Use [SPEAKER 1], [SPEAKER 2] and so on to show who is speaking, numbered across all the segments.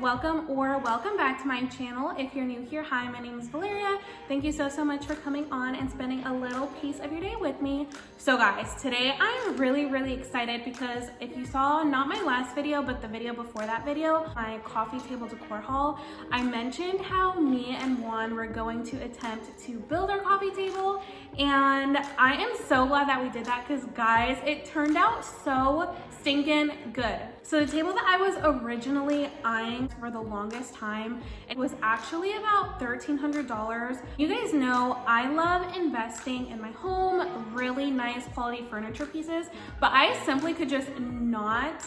[SPEAKER 1] welcome back to my channel. If you're new here, hi, my name is Valeria. Thank you so much for coming on and spending a little piece of your day with me. So guys, today I'm really excited because if you saw not my last video, but the video before that video, my coffee table decor haul, I mentioned how me and Juan were going to attempt to build our coffee table, and I am so glad that we did that because guys, it turned out so stinking good. So the table that I was originally eyeing for the longest time, it was actually about $1,300. You guys know I love investing in my home, really nice quality furniture pieces, but I simply could just not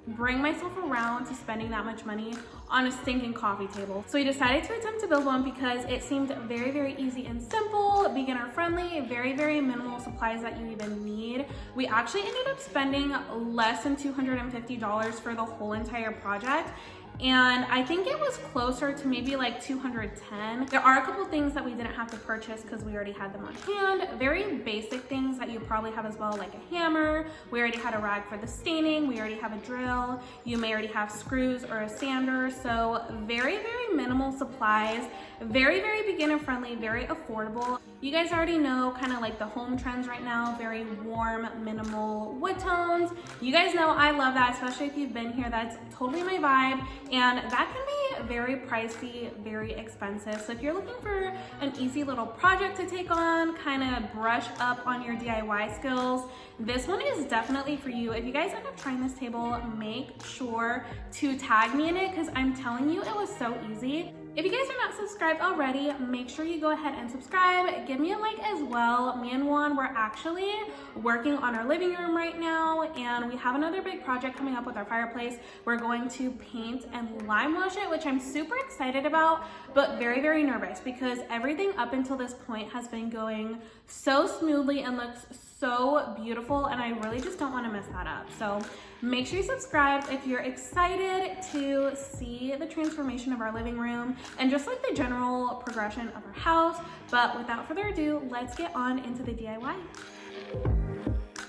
[SPEAKER 1] bring myself around to spending that much money on a stinking coffee table. So we decided to attempt to build one because it seemed very easy and simple, beginner friendly, very minimal supplies that you even need. We actually ended up spending less than $250 for the whole entire project. And I think it was closer to maybe like $210. There are a couple things that we didn't have to purchase because we already had them on hand. Very basic things that you probably have as well, like a hammer. We already had a rag for the staining. We already have a drill. You may already have screws or a sander. So very minimal supplies. Very beginner friendly, very affordable. You guys already know kind of like the home trends right now, very warm, minimal wood tones. You guys know I love that, especially if you've been here. That's totally my vibe. And that can be very pricey, very expensive. So if you're looking for an easy little project to take on, kind of brush up on your DIY skills, this one is definitely for you. If you guys end up trying this table, make sure to tag me in it because I'm telling you, it was so easy. If you guys are not subscribed already, make sure you go ahead and subscribe. Give me a like as well. Me and Juan, we're actually working on our living room right now, and we have another big project coming up with our fireplace. We're going to paint and lime wash it, which I'm super excited about, but very nervous because everything up until this point has been going so smoothly and looks so beautiful, and I really just don't want to mess that up. So make sure you subscribe if you're excited to see the transformation of our living room and just like the general progression of our house. But without further ado, let's get on into the DIY.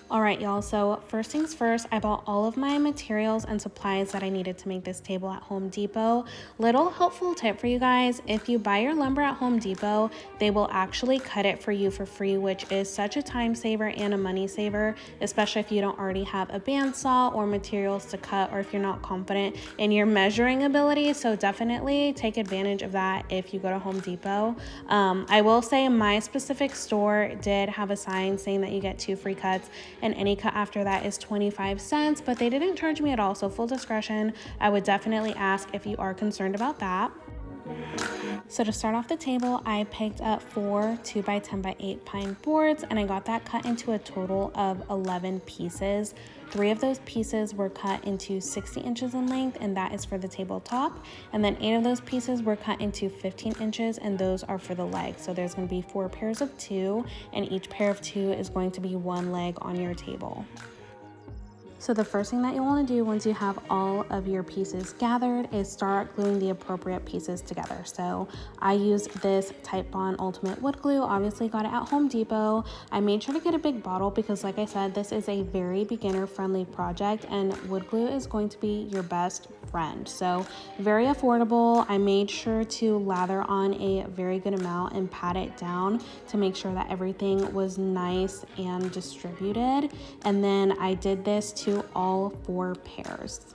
[SPEAKER 1] All right, y'all, so first things first, I bought all of my materials and supplies that I needed to make this table at Home Depot. Little helpful tip for you guys, if you buy your lumber at Home Depot, they will actually cut it for you for free, which is such a time saver and a money saver, especially if you don't already have a bandsaw or materials to cut, or if you're not confident in your measuring ability. So definitely take advantage of that if you go to Home Depot. I will say my specific store did have a sign saying that you get 2 free cuts, and any cut after that is 25 cents, but they didn't charge me at all, so full discretion. I would definitely ask if you are concerned about that. So to start off the table, I picked up 4 2x10x8 pine boards, and I got that cut into a total of 11 pieces. 3 of those pieces were cut into 60 inches in length, and that is for the tabletop. And then 8 of those pieces were cut into 15 inches, and those are for the legs. So there's going to be 4 pairs of 2, and each pair of 2 is going to be 1 leg on your table. So the first thing that you want to do once you have all of your pieces gathered is start gluing the appropriate pieces together. So I used this Type Bond Ultimate Wood Glue, obviously got it at Home Depot. I made sure to get a big bottle because like I said, this is a very beginner friendly project and wood glue is going to be your best friend. So very affordable. I made sure to lather on a very good amount and pat it down to make sure that everything was nice and distributed. And then I did this to all 4 pairs.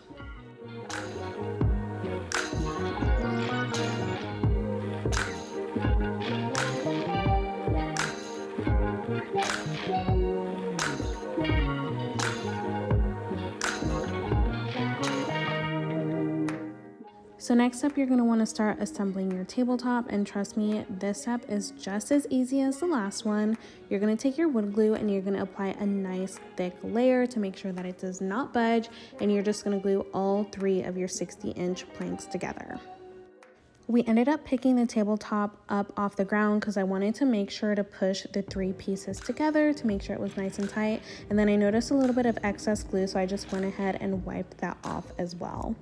[SPEAKER 1] So next up, you're going to want to start assembling your tabletop, and trust me, this step is just as easy as the last one. You're going to take your wood glue and you're going to apply a nice thick layer to make sure that it does not budge, and you're just going to glue all 3 of your 60-inch planks together. We ended up picking the tabletop up off the ground because I wanted to make sure to push the 3 pieces together to make sure it was nice and tight, and then I noticed a little bit of excess glue, so I just went ahead and wiped that off as well.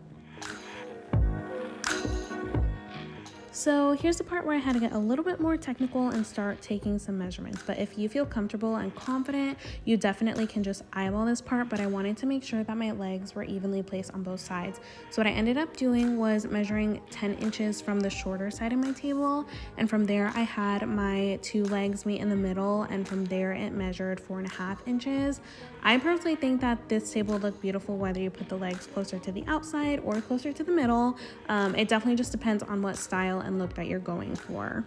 [SPEAKER 1] So here's the part where I had to get a little bit more technical and start taking some measurements. But if you feel comfortable and confident, you definitely can just eyeball this part. But I wanted to make sure that my legs were evenly placed on both sides. So what I ended up doing was measuring 10 inches from the shorter side of my table. And from there, I had my 2 legs meet in the middle. And from there, it measured 4.5 inches. I personally think that this table would look beautiful whether you put the legs closer to the outside or closer to the middle. It definitely just depends on what style and look that you're going for.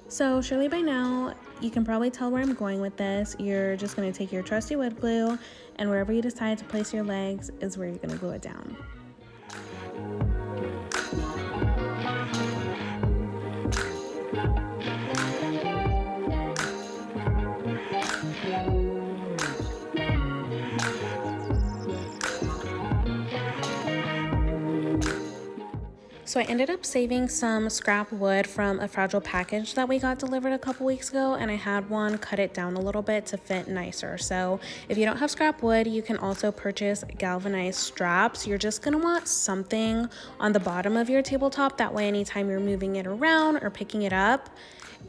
[SPEAKER 1] So surely by now, you can probably tell where I'm going with this. You're just going to take your trusty wood glue, and wherever you decide to place your legs is where you're going to glue it down. So I ended up saving some scrap wood from a fragile package that we got delivered a couple weeks ago, and I had one cut it down a little bit to fit nicer. So if you don't have scrap wood, you can also purchase galvanized straps. You're just gonna want something on the bottom of your tabletop. That way, anytime you're moving it around or picking it up,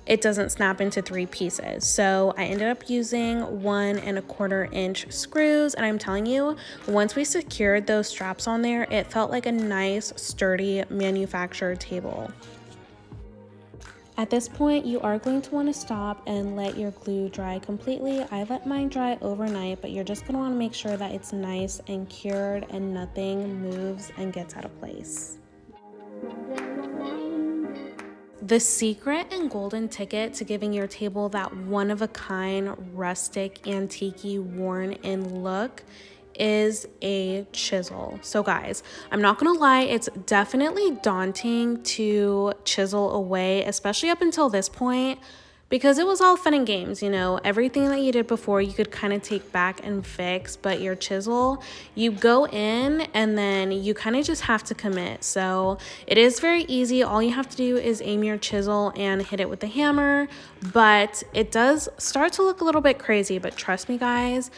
[SPEAKER 1] it doesn't snap into 3 pieces. So I ended up using 1 1/4 inch screws, and I'm telling you, once we secured those straps on there, it felt like a nice, sturdy manufactured table. At this point, you are going to want to stop and let your glue dry completely. I let mine dry overnight, but you're just going to want to make sure that it's nice and cured and nothing moves and gets out of place. The secret and golden ticket to giving your table that one-of-a-kind, rustic, antique-y, worn-in look is a chisel. So guys, I'm not gonna lie, it's definitely daunting to chisel away, especially up until this point, because it was all fun and games, you know, everything that you did before you could kind of take back and fix, but your chisel, you go in and then you kind of just have to commit. So it is very easy. All you have to do is aim your chisel and hit it with the hammer, but it does start to look a little bit crazy. But trust me guys,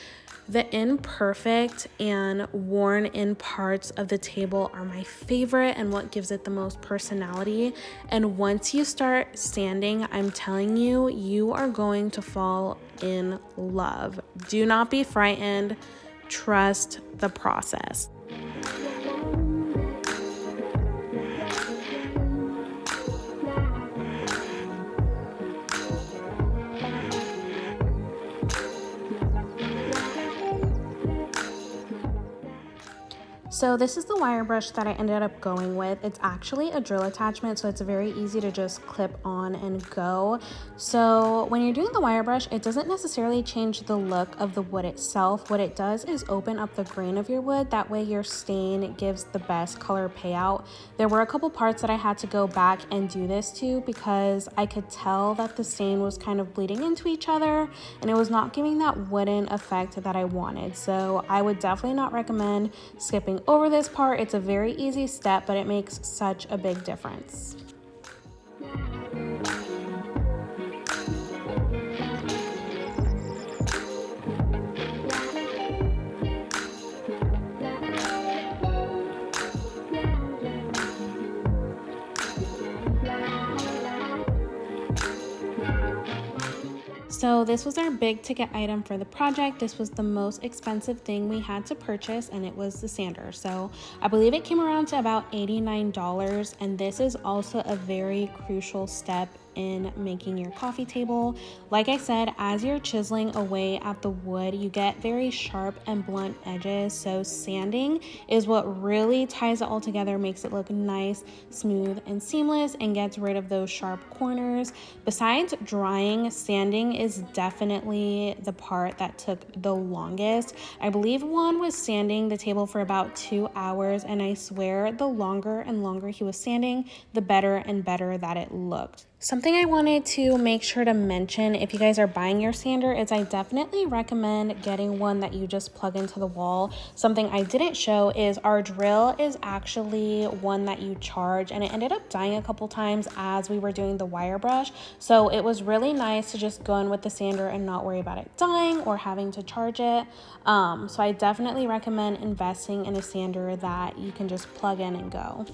[SPEAKER 1] the imperfect and worn-in parts of the table are my favorite and what gives it the most personality. And once you start sanding, I'm telling you, you are going to fall in love. Do not be frightened. Trust the process. So this is the wire brush that I ended up going with. It's actually a drill attachment, so it's very easy to just clip on and go. So when you're doing the wire brush, it doesn't necessarily change the look of the wood itself. What it does is open up the grain of your wood. That way your stain gives the best color payout. There were a couple parts that I had to go back and do this to because I could tell that the stain was kind of bleeding into each other and it was not giving that wooden effect that I wanted. So I would definitely not recommend skipping over this part. It's a very easy step, but it makes such a big difference. So this was our big ticket item for the project. This was the most expensive thing we had to purchase, and it was the sander. So I believe it came around to about $89, and this is also a very crucial step in making your coffee table. Like I said, as you're chiseling away at the wood, you get very sharp and blunt edges. So sanding is what really ties it all together, makes it look nice, smooth, and seamless, and gets rid of those sharp corners. Besides drying, sanding is definitely the part that took the longest. I believe Juan was sanding the table for about 2 hours, and I swear the longer and longer he was sanding, the better and better that it looked. Something I wanted to make sure to mention if you guys are buying your sander is I definitely recommend getting one that you just plug into the wall. Something I didn't show is our drill is actually one that you charge, and it ended up dying a couple times as we were doing the wire brush. So it was really nice to just go in with the sander and not worry about it dying or having to charge it. So I definitely recommend investing in a sander that you can just plug in and go.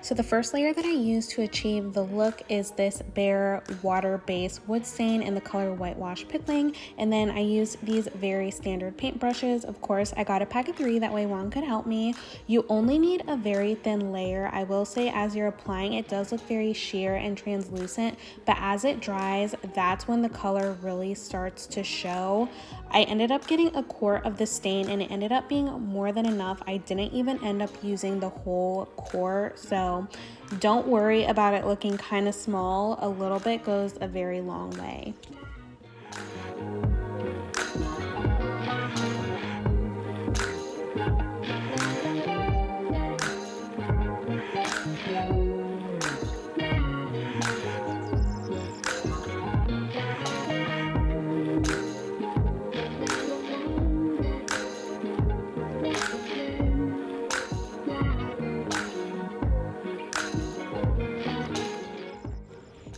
[SPEAKER 1] So the first layer that I use to achieve the look is this bare water-based wood stain in the color Whitewash Pickling. And then I use these very standard paint brushes. Of course, I got a pack of 3, that way Juan could help me. You only need a very thin layer. I will say as you're applying, it does look very sheer and translucent, but as it dries, that's when the color really starts to show. I ended up getting a quart of the stain and it ended up being more than enough. I didn't even end up using the whole quart, so don't worry about it looking kind of small. A little bit goes a very long way.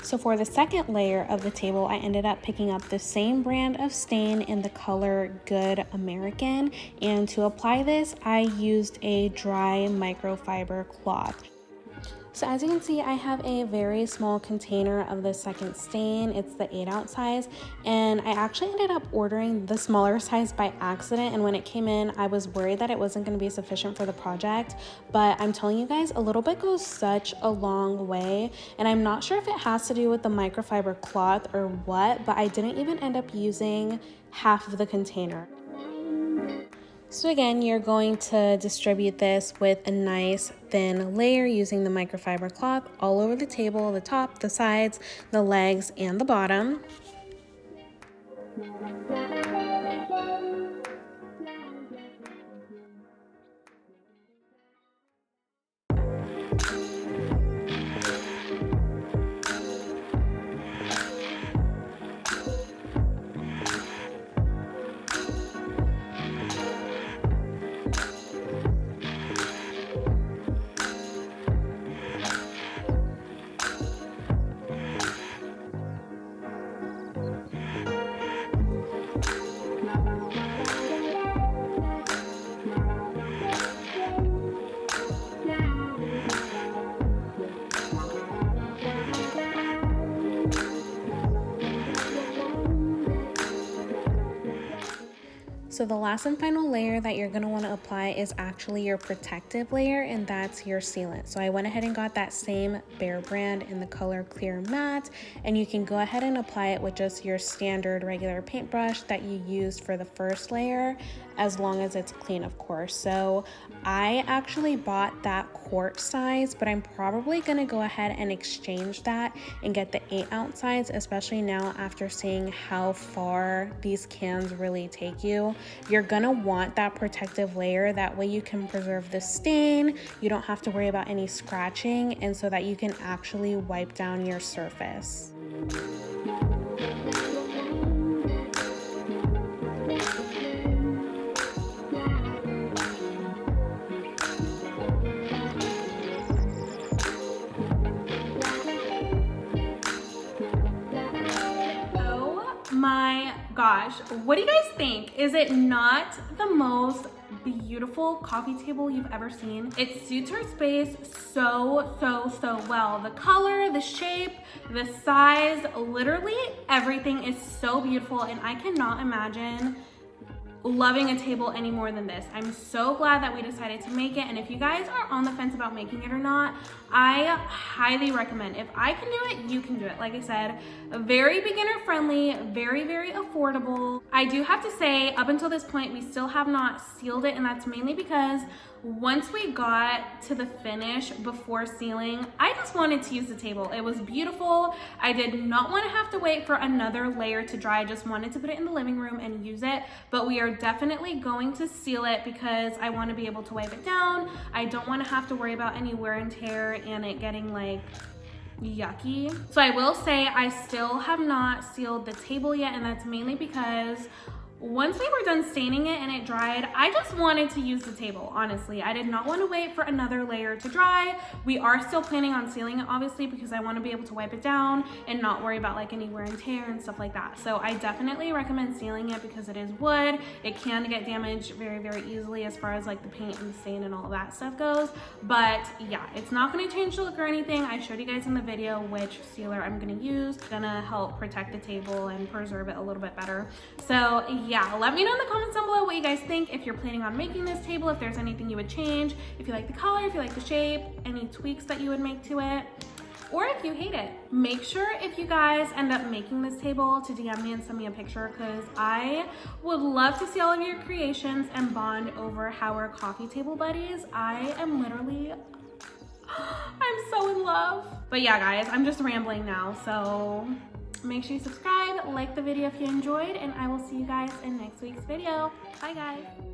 [SPEAKER 1] So for the second layer of the table, I ended up picking up the same brand of stain in the color Good American. And to apply this, I used a dry microfiber cloth. So as you can see, I have a very small container of the second stain. It's the 8-ounce size, and I actually ended up ordering the smaller size by accident, and when it came in, I was worried that it wasn't going to be sufficient for the project, but I'm telling you guys, a little bit goes such a long way, and I'm not sure if it has to do with the microfiber cloth or what, but I didn't even end up using half of the container. So again, you're going to distribute this with a nice thin layer using the microfiber cloth all over the table, the top, the sides, the legs, and the bottom. So the last and final layer that you're going to want to apply is actually your protective layer, and that's your sealant. So I went ahead and got that same Behr brand in the color Clear Matte, and you can go ahead and apply it with just your standard regular paintbrush that you used for the first layer, as long as it's clean, of course. So I actually bought that quart size, but I'm probably going to go ahead and exchange that and get the 8-ounce size, especially now after seeing how far these cans really take you. You're gonna want that protective layer, that way you can preserve the stain, you don't have to worry about any scratching, and so that you can actually wipe down your surface. My gosh, what do you guys think? Is it not the most beautiful coffee table you've ever seen? It suits her space so well. The color, the shape, the size, literally everything is so beautiful, and I cannot imagine loving a table any more than this. I'm so glad that we decided to make it, and if you guys are on the fence about making it or not, I highly recommend. If I can do it, you can do it. Like I said, very beginner friendly, very affordable. I do have to say, up until this point, we still have not sealed it, and that's mainly because once we got to the finish before sealing, I just wanted to use the table. It was beautiful. I did not want to have to wait for another layer to dry. I just wanted to put it in the living room and use it, but we are definitely going to seal it because I want to be able to wipe it down. I don't want to have to worry about any wear and tear and it getting like yucky. So I will say I still have not sealed the table yet, and that's mainly because once we were done staining it and it dried, I just wanted to use the table, honestly. I did not want to wait for another layer to dry. We are still planning on sealing it, obviously, because I want to be able to wipe it down and not worry about like any wear and tear and stuff like that. So I definitely recommend sealing it because it is wood. It can get damaged very, very easily as far as like the paint and the stain and all of that stuff goes. But yeah, it's not going to change the look or anything. I showed you guys in the video which sealer I'm going to use. It's gonna help protect the table and preserve it a little bit better. So yeah, let me know in the comments down below what you guys think. If you're planning on making this table, if there's anything you would change, if you like the color, if you like the shape, any tweaks that you would make to it, or if you hate it. Make sure if you guys end up making this table to DM me and send me a picture, because I would love to see all of your creations and bond over how we're coffee table buddies. I am literally, I'm so in love. But yeah, guys, I'm just rambling now, so make sure you subscribe, like the video if you enjoyed, and I will see you guys in next week's video. Bye, guys.